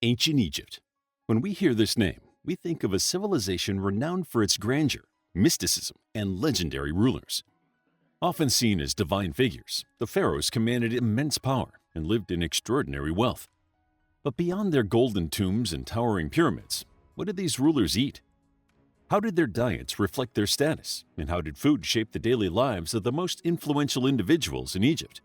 Ancient Egypt. When we hear this name, we think of a civilization renowned for its grandeur, mysticism, and legendary rulers. Often seen as divine figures, the pharaohs commanded immense power and lived in extraordinary wealth. But beyond their golden tombs and towering pyramids, what did these rulers eat? How did their diets reflect their status, and how did food shape the daily lives of the most influential individuals in Egypt?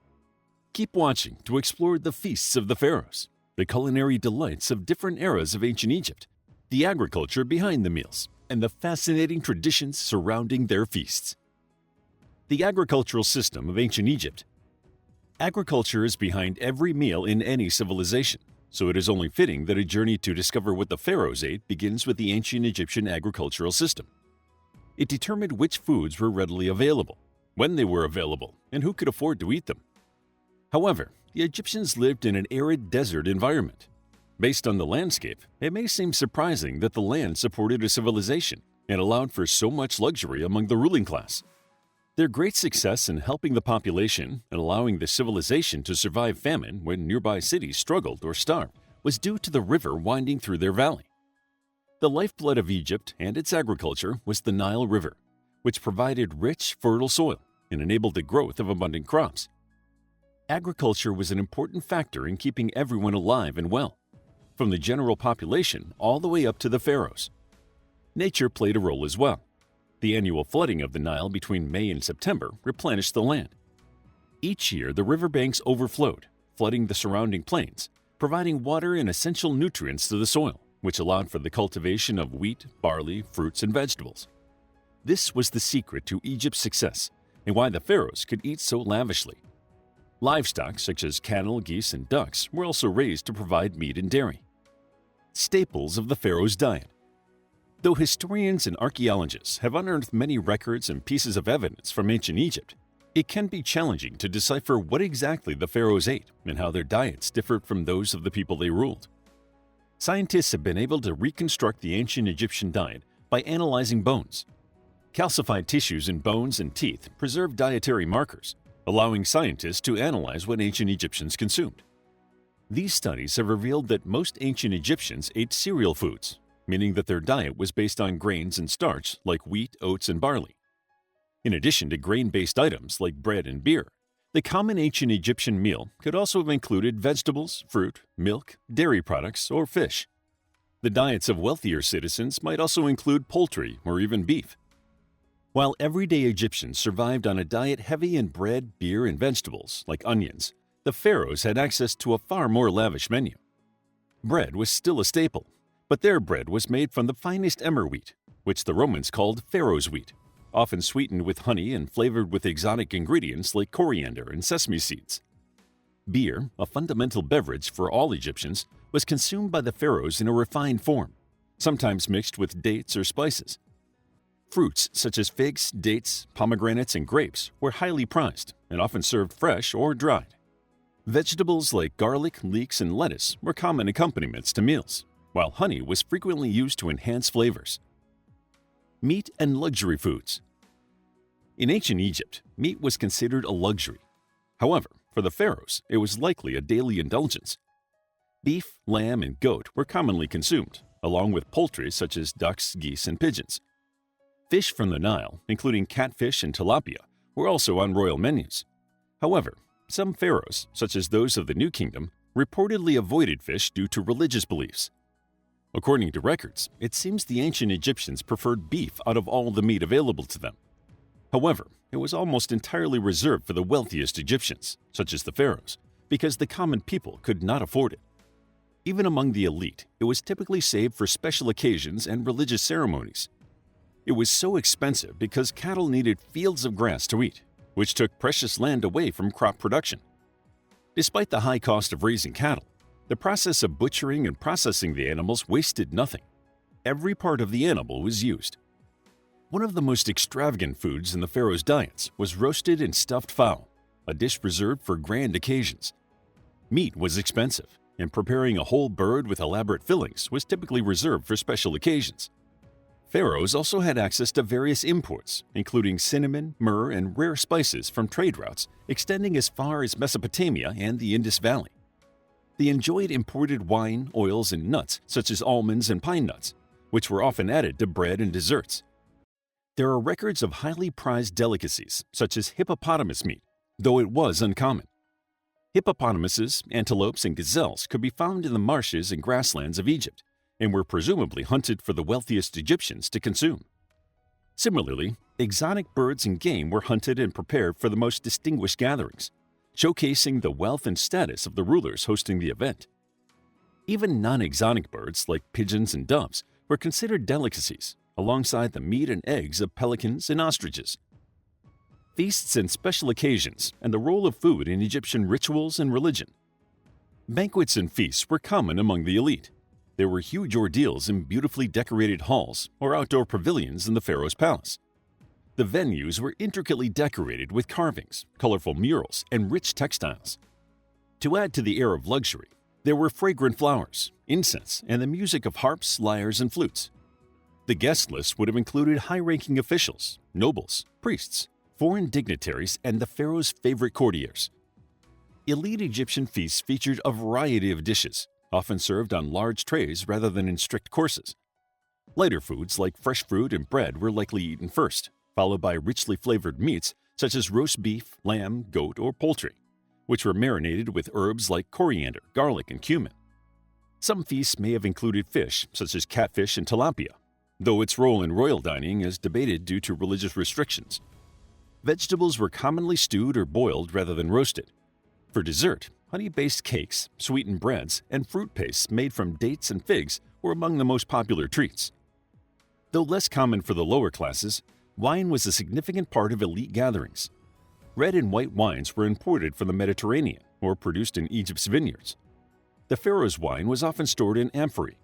Keep watching to explore the feasts of the pharaohs, the culinary delights of different eras of ancient Egypt, the agriculture behind the meals, and the fascinating traditions surrounding their feasts. The agricultural system of ancient Egypt. Agriculture is behind every meal in any civilization, so it is only fitting that a journey to discover what the pharaohs ate begins with the ancient Egyptian agricultural system. It determined which foods were readily available, when they were available, and who could afford to eat them. However, the Egyptians lived in an arid desert environment. Based on the landscape, it may seem surprising that the land supported a civilization and allowed for so much luxury among the ruling class. Their great success in helping the population and allowing the civilization to survive famine when nearby cities struggled or starved was due to the river winding through their valley. The lifeblood of Egypt and its agriculture was the Nile River, which provided rich, fertile soil and enabled the growth of abundant crops. Agriculture was an important factor in keeping everyone alive and well, from the general population all the way up to the pharaohs. Nature played a role as well. The annual flooding of the Nile between May and September replenished the land. Each year, the riverbanks overflowed, flooding the surrounding plains, providing water and essential nutrients to the soil, which allowed for the cultivation of wheat, barley, fruits, and vegetables. This was the secret to Egypt's success and why the pharaohs could eat so lavishly. Livestock such as cattle, geese, and ducks were also raised to provide meat and dairy. Staples of the pharaoh's diet. Though historians and archaeologists have unearthed many records and pieces of evidence from ancient Egypt, it can be challenging to decipher what exactly the pharaohs ate and how their diets differed from those of the people they ruled. Scientists have been able to reconstruct the ancient Egyptian diet by analyzing bones. Calcified tissues in bones and teeth preserve dietary markers, allowing scientists to analyze what ancient Egyptians consumed. These studies have revealed that most ancient Egyptians ate cereal foods, meaning that their diet was based on grains and starch like wheat, oats, and barley. In addition to grain-based items like bread and beer, the common ancient Egyptian meal could also have included vegetables, fruit, milk, dairy products, or fish. The diets of wealthier citizens might also include poultry or even beef. While everyday Egyptians survived on a diet heavy in bread, beer, and vegetables like onions, the pharaohs had access to a far more lavish menu. Bread was still a staple, but their bread was made from the finest emmer wheat, which the Romans called pharaoh's wheat, often sweetened with honey and flavored with exotic ingredients like coriander and sesame seeds. Beer, a fundamental beverage for all Egyptians, was consumed by the pharaohs in a refined form, sometimes mixed with dates or spices. Fruits such as figs, dates, pomegranates, and grapes were highly prized and often served fresh or dried. Vegetables like garlic, leeks, and lettuce were common accompaniments to meals, while honey was frequently used to enhance flavors. Meat and luxury foods. In ancient Egypt, meat was considered a luxury. However, for the pharaohs, it was likely a daily indulgence. Beef, lamb, and goat were commonly consumed, along with poultry such as ducks, geese, and pigeons. Fish from the Nile, including catfish and tilapia, were also on royal menus. However, some pharaohs, such as those of the New Kingdom, reportedly avoided fish due to religious beliefs. According to records, it seems the ancient Egyptians preferred beef out of all the meat available to them. However, it was almost entirely reserved for the wealthiest Egyptians, such as the pharaohs, because the common people could not afford it. Even among the elite, it was typically saved for special occasions and religious ceremonies. It was so expensive because cattle needed fields of grass to eat, which took precious land away from crop production. Despite the high cost of raising cattle, the process of butchering and processing the animals wasted nothing. Every part of the animal was used. One of the most extravagant foods in the pharaohs' diets was roasted and stuffed fowl, a dish reserved for grand occasions. Meat was expensive, and preparing a whole bird with elaborate fillings was typically reserved for special occasions. Pharaohs also had access to various imports, including cinnamon, myrrh, and rare spices from trade routes extending as far as Mesopotamia and the Indus Valley. They enjoyed imported wine, oils, and nuts such as almonds and pine nuts, which were often added to bread and desserts. There are records of highly prized delicacies such as hippopotamus meat, though it was uncommon. Hippopotamuses, antelopes, and gazelles could be found in the marshes and grasslands of Egypt and were presumably hunted for the wealthiest Egyptians to consume. Similarly, exotic birds and game were hunted and prepared for the most distinguished gatherings, showcasing the wealth and status of the rulers hosting the event. Even non-exotic birds like pigeons and doves were considered delicacies alongside the meat and eggs of pelicans and ostriches. Feasts and special occasions and the role of food in Egyptian rituals and religion. Banquets and feasts were common among the elite. There were huge ordeals in beautifully decorated halls or outdoor pavilions in the pharaoh's palace. The venues were intricately decorated with carvings, colorful murals, and rich textiles. To add to the air of luxury, there were fragrant flowers, incense, and the music of harps, lyres, and flutes. The guest list would have included high-ranking officials, nobles, priests, foreign dignitaries, and the pharaoh's favorite courtiers. Elite Egyptian feasts featured a variety of dishes, often served on large trays rather than in strict courses. Lighter foods like fresh fruit and bread were likely eaten first, followed by richly flavored meats such as roast beef, lamb, goat, or poultry, which were marinated with herbs like coriander, garlic, and cumin. Some feasts may have included fish, such as catfish and tilapia, though its role in royal dining is debated due to religious restrictions. Vegetables were commonly stewed or boiled rather than roasted. For dessert, honey-based cakes, sweetened breads, and fruit pastes made from dates and figs were among the most popular treats. Though less common for the lower classes, wine was a significant part of elite gatherings. Red and white wines were imported from the Mediterranean or produced in Egypt's vineyards. The pharaoh's wine was often stored in amphorae.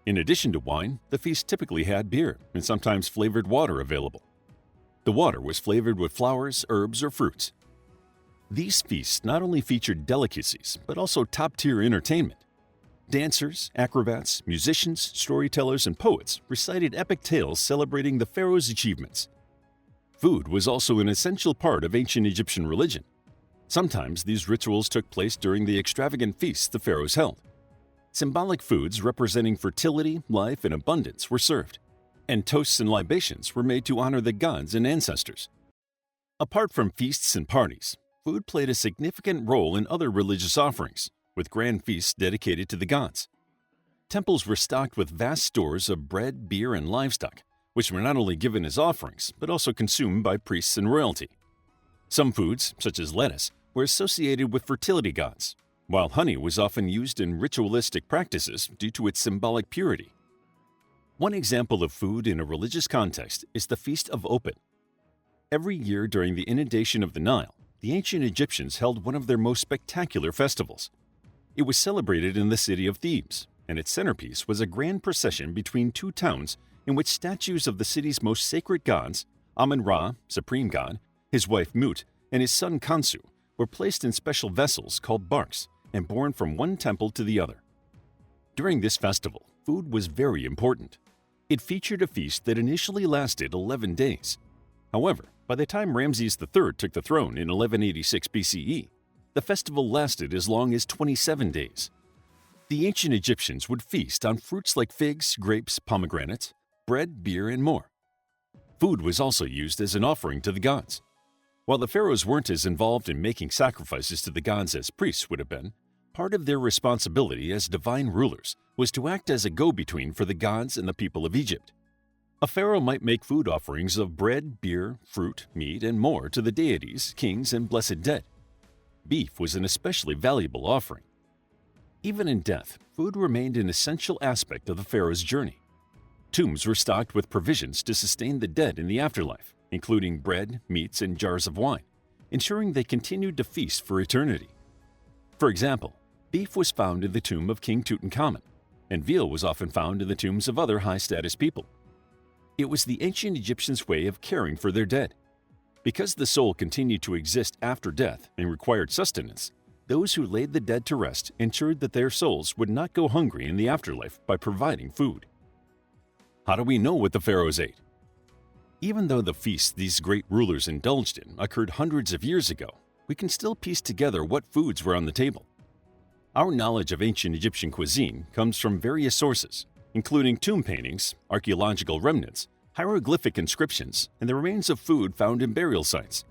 In addition to wine, the feast typically had beer and sometimes flavored water available. The water was flavored with flowers, herbs, or fruits. These feasts not only featured delicacies, but also top-tier entertainment. Dancers, acrobats, musicians, storytellers, and poets recited epic tales celebrating the pharaoh's achievements. Food was also an essential part of ancient Egyptian religion. Sometimes these rituals took place during the extravagant feasts the pharaohs held. Symbolic foods representing fertility, life, and abundance were served, and toasts and libations were made to honor the gods and ancestors. Apart from feasts and parties, food played a significant role in other religious offerings, with grand feasts dedicated to the gods. Temples were stocked with vast stores of bread, beer, and livestock, which were not only given as offerings, but also consumed by priests and royalty. Some foods, such as lettuce, were associated with fertility gods, while honey was often used in ritualistic practices due to its symbolic purity. One example of food in a religious context is the Feast of Opet. Every year during the inundation of the Nile, the ancient Egyptians held one of their most spectacular festivals. It was celebrated in the city of Thebes, and its centerpiece was a grand procession between two towns in which statues of the city's most sacred gods, Amun-Ra, supreme god, his wife Mut, and his son Khonsu, were placed in special vessels called barks and borne from one temple to the other. During this festival, food was very important. It featured a feast that initially lasted 11 days. However, by the time Ramses III took the throne in 1186 BCE, the festival lasted as long as 27 days. The ancient Egyptians would feast on fruits like figs, grapes, pomegranates, bread, beer, and more. Food was also used as an offering to the gods. While the pharaohs weren't as involved in making sacrifices to the gods as priests would have been, part of their responsibility as divine rulers was to act as a go-between for the gods and the people of Egypt. A pharaoh might make food offerings of bread, beer, fruit, meat, and more to the deities, kings, and blessed dead. Beef was an especially valuable offering. Even in death, food remained an essential aspect of the pharaoh's journey. Tombs were stocked with provisions to sustain the dead in the afterlife, including bread, meats, and jars of wine, ensuring they continued to feast for eternity. For example, beef was found in the tomb of King Tutankhamun, and veal was often found in the tombs of other high-status people. It was the ancient Egyptians' way of caring for their dead. Because the soul continued to exist after death and required sustenance, those who laid the dead to rest ensured that their souls would not go hungry in the afterlife by providing food. How do we know what the pharaohs ate? Even though the feasts these great rulers indulged in occurred hundreds of years ago, we can still piece together what foods were on the table. Our knowledge of ancient Egyptian cuisine comes from various sources, including tomb paintings, archaeological remnants, hieroglyphic inscriptions, and the remains of food found in burial sites.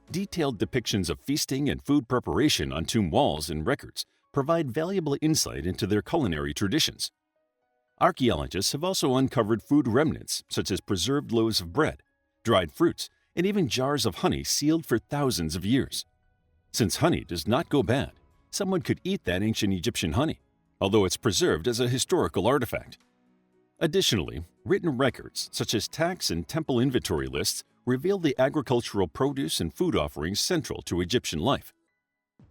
Detailed depictions of feasting and food preparation on tomb walls and records provide valuable insight into their culinary traditions. Archaeologists have also uncovered food remnants such as preserved loaves of bread, dried fruits, and even jars of honey sealed for thousands of years. Since honey does not go bad, someone could eat that ancient Egyptian honey, although it's preserved as a historical artifact. Additionally, written records such as tax and temple inventory lists reveal the agricultural produce and food offerings central to Egyptian life.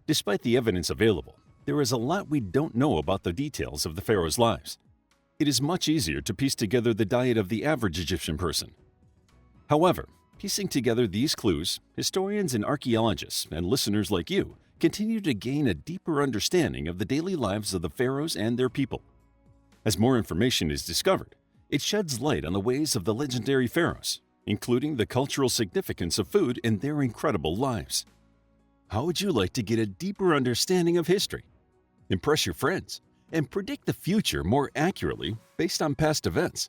Despite the evidence available, there is a lot we don't know about the details of the pharaohs' lives. It is much easier to piece together the diet of the average Egyptian person. However, piecing together these clues, historians and archaeologists and listeners like you continue to gain a deeper understanding of the daily lives of the pharaohs and their people. As more information is discovered, it sheds light on the ways of the legendary pharaohs, including the cultural significance of food and their incredible lives. How would you like to get a deeper understanding of history, impress your friends, and predict the future more accurately based on past events?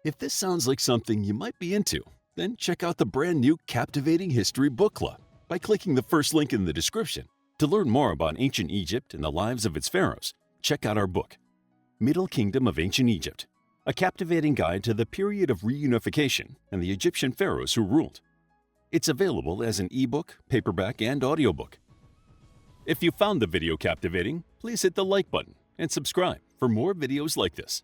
If this sounds like something you might be into, then check out the brand new Captivating History Book Club by clicking the first link in the description. To learn more about ancient Egypt and the lives of its pharaohs, check out our book, Middle Kingdom of Ancient Egypt, a captivating guide to the period of reunification and the Egyptian pharaohs who ruled. It's available as an ebook, paperback, and audiobook. If you found the video captivating, please hit the like button and subscribe for more videos like this.